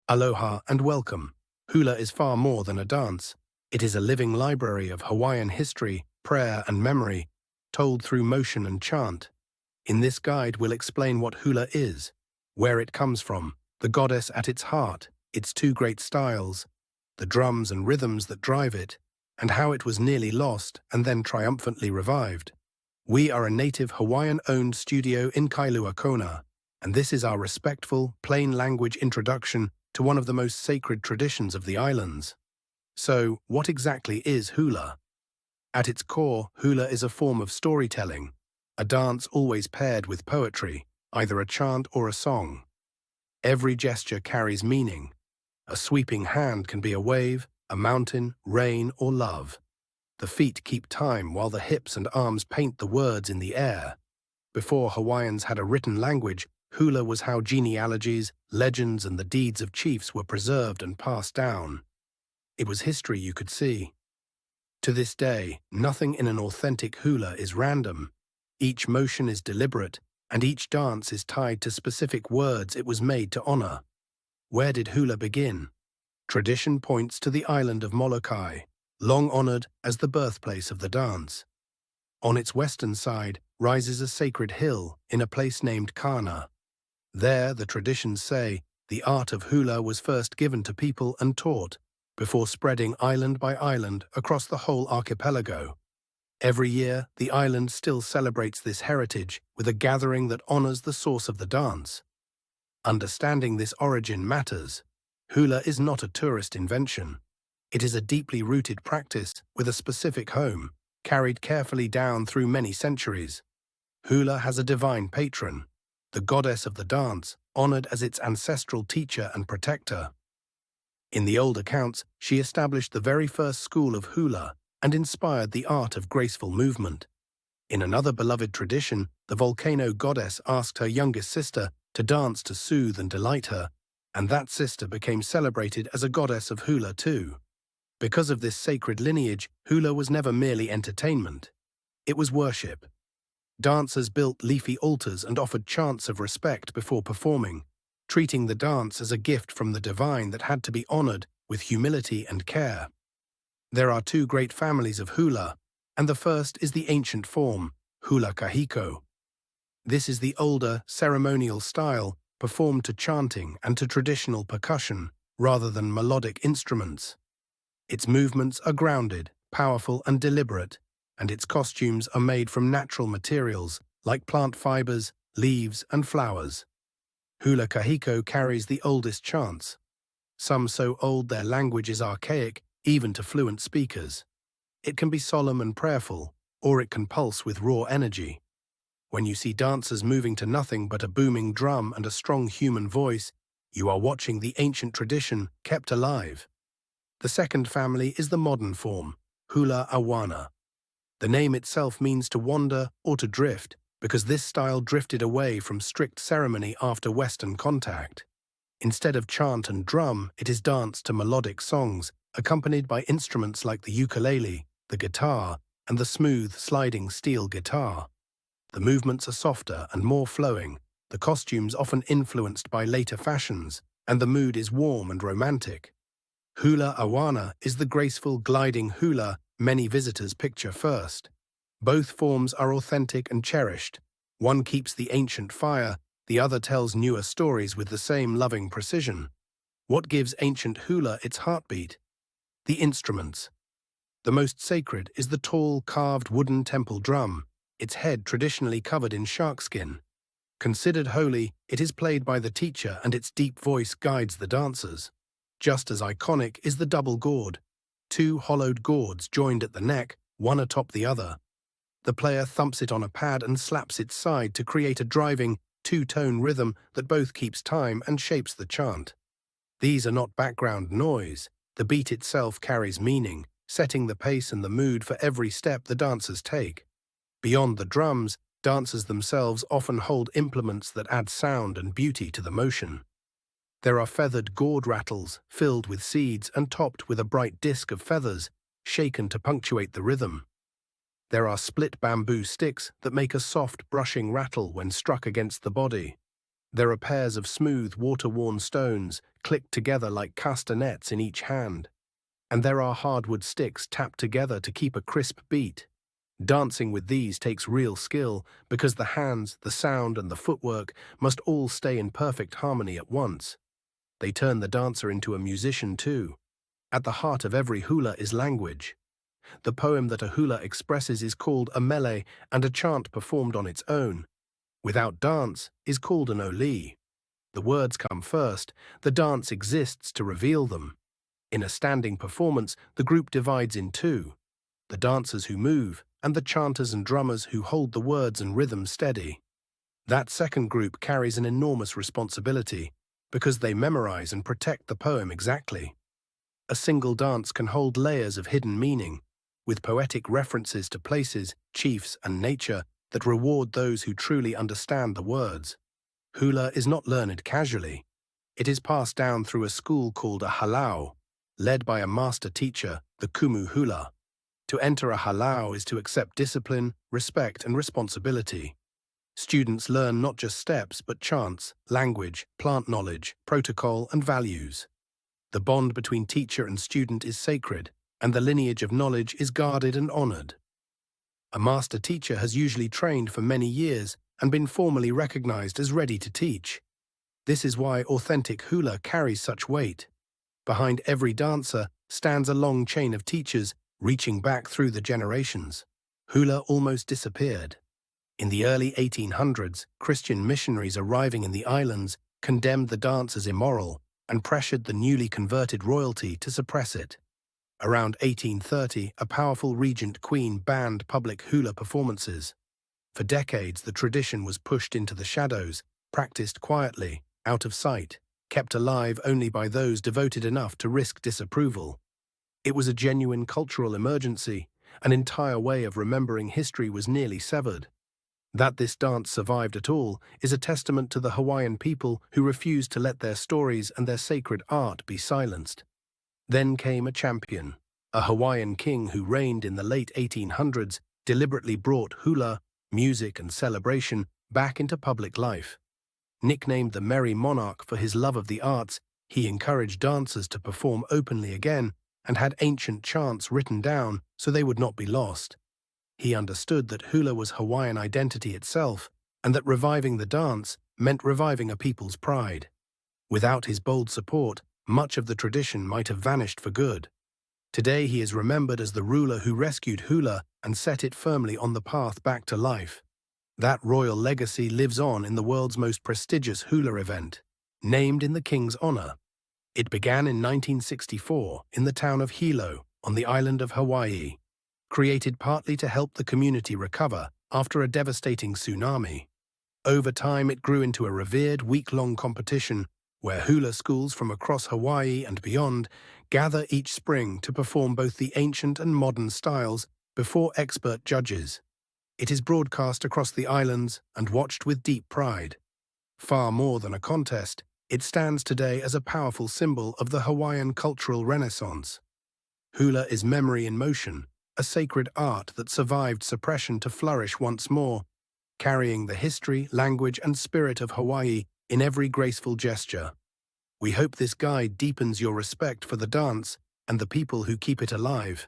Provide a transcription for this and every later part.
Aloha and welcome. Hula is far more than a dance. It is a living library of Hawaiian history, prayer and memory, told through motion and chant. In this guide we'll explain what hula is, where it comes from, the goddess at its heart, its two great styles, the drums and rhythms that drive it, and how it was nearly lost and then triumphantly revived. We are a Native Hawaiian-owned studio in Kailua-Kona, and this is our respectful, plain language introduction to one of the most sacred traditions of the islands. So, what exactly is hula? At its core, hula is a form of storytelling, a dance always paired with poetry, either a chant or a song. Every gesture carries meaning. A sweeping hand can be a wave, a mountain, rain, or love. The feet keep time while the hips and arms paint the words in the air. Before Hawaiians had a written language, hula was how genealogies, legends, and the deeds of chiefs were preserved and passed down. It was history you could see. To this day, nothing in an authentic hula is random. Each motion is deliberate, and each dance is tied to specific words it was made to honor. Where did hula begin? Tradition points to the island of Molokaʻi, long honored as the birthplace of the dance. On its western side rises a sacred hill in a place named Kana. There, the traditions say, the art of hula was first given to people and taught, before spreading island by island across the whole archipelago. Every year, the island still celebrates this heritage with a gathering that honors the source of the dance. Understanding this origin matters. Hula is not a tourist invention. It is a deeply rooted practice with a specific home, carried carefully down through many centuries. Hula has a divine patron, the goddess of the dance, honored as its ancestral teacher and protector. In the old accounts, she established the very first school of hula and inspired the art of graceful movement. In another beloved tradition, the volcano goddess asked her youngest sister to dance to soothe and delight her, and that sister became celebrated as a goddess of hula too. Because of this sacred lineage, hula was never merely entertainment. It was worship. Dancers built leafy altars and offered chants of respect before performing, treating the dance as a gift from the divine that had to be honored with humility and care. There are two great families of hula, and the first is the ancient form, hula Kahiko. This is the older, ceremonial style, performed to chanting and to traditional percussion, rather than melodic instruments. Its movements are grounded, powerful, and deliberate, and its costumes are made from natural materials like plant fibers, leaves, and flowers. Hula Kahiko carries the oldest chants, some so old their language is archaic even to fluent speakers. It can be solemn and prayerful, or it can pulse with raw energy. When you see dancers moving to nothing but a booming drum and a strong human voice, you are watching the ancient tradition kept alive. The second family is the modern form, hula ʻAuana. The name itself means to wander or to drift, because this style drifted away from strict ceremony after Western contact. Instead of chant and drum, it is danced to melodic songs, accompanied by instruments like the ukulele, the guitar, and the smooth, sliding steel guitar. The movements are softer and more flowing, the costumes often influenced by later fashions, and the mood is warm and romantic. Hula ʻAuana is the graceful, gliding hula many visitors picture first. Both forms are authentic and cherished. One keeps the ancient fire, the other tells newer stories with the same loving precision. What gives ancient hula its heartbeat? The instruments. The most sacred is the tall, carved wooden temple drum, its head traditionally covered in shark skin. Considered holy, it is played by the teacher and its deep voice guides the dancers. Just as iconic is the double gourd, two hollowed gourds joined at the neck, one atop the other. The player thumps it on a pad and slaps its side to create a driving, two-tone rhythm that both keeps time and shapes the chant. These are not background noise. The beat itself carries meaning, setting the pace and the mood for every step the dancers take. Beyond the drums, dancers themselves often hold implements that add sound and beauty to the motion. There are feathered gourd rattles, filled with seeds and topped with a bright disc of feathers, shaken to punctuate the rhythm. There are split bamboo sticks that make a soft, brushing rattle when struck against the body. There are pairs of smooth, water-worn stones, clicked together like castanets in each hand. And there are hardwood sticks tapped together to keep a crisp beat. Dancing with these takes real skill because the hands, the sound, and the footwork must all stay in perfect harmony at once. They turn the dancer into a musician too. At the heart of every hula is language. The poem that a hula expresses is called a mele, and a chant performed on its own, without dance, is called an ʻUliʻuli. The words come first, the dance exists to reveal them. In a standing performance, the group divides in two: the dancers who move, and the chanters and drummers who hold the words and rhythm steady. That second group carries an enormous responsibility, because they memorize and protect the poem exactly. A single dance can hold layers of hidden meaning, with poetic references to places, chiefs, and nature that reward those who truly understand the words. Hula is not learned casually. It is passed down through a school called a Hālau, led by a master teacher, the Kumu hula. To enter a Hālau is to accept discipline, respect, and responsibility. Students learn not just steps, but chants, language, plant knowledge, protocol, and values. The bond between teacher and student is sacred, and the lineage of knowledge is guarded and honored. A master teacher has usually trained for many years and been formally recognized as ready to teach. This is why authentic hula carries such weight. Behind every dancer stands a long chain of teachers reaching back through the generations. Hula almost disappeared. In the early 1800s, Christian missionaries arriving in the islands condemned the dance as immoral and pressured the newly converted royalty to suppress it. Around 1830, a powerful regent queen banned public hula performances. For decades, the tradition was pushed into the shadows, practiced quietly, out of sight, kept alive only by those devoted enough to risk disapproval. It was a genuine cultural emergency. An entire way of remembering history was nearly severed. That this dance survived at all is a testament to the Hawaiian people who refused to let their stories and their sacred art be silenced. Then came a champion. A Hawaiian king who reigned in the late 1800s deliberately brought hula, music, and celebration back into public life. Nicknamed the Merrie Monarch for his love of the arts, he encouraged dancers to perform openly again and had ancient chants written down so they would not be lost. He understood that hula was Hawaiian identity itself, and that reviving the dance meant reviving a people's pride. Without his bold support, much of the tradition might have vanished for good. Today he is remembered as the ruler who rescued hula and set it firmly on the path back to life. That royal legacy lives on in the world's most prestigious hula event, named in the king's honor. It began in 1964 in the town of Hilo on the island of Hawaii, created partly to help the community recover after a devastating tsunami. Over time, it grew into a revered week-long competition where hula schools from across Hawaii and beyond gather each spring to perform both the ancient and modern styles before expert judges. It is broadcast across the islands and watched with deep pride. Far more than a contest, it stands today as a powerful symbol of the Hawaiian cultural renaissance. Hula is memory in motion, a sacred art that survived suppression to flourish once more, carrying the history, language, and spirit of Hawaii in every graceful gesture. We hope this guide deepens your respect for the dance and the people who keep it alive.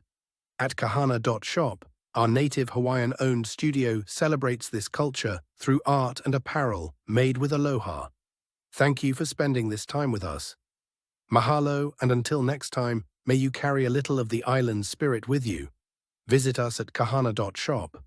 At kahana.shop, our Native Hawaiian-owned studio celebrates this culture through art and apparel made with aloha. Thank you for spending this time with us. Mahalo, and until next time, may you carry a little of the island spirit with you. Visit us at kahana.shop.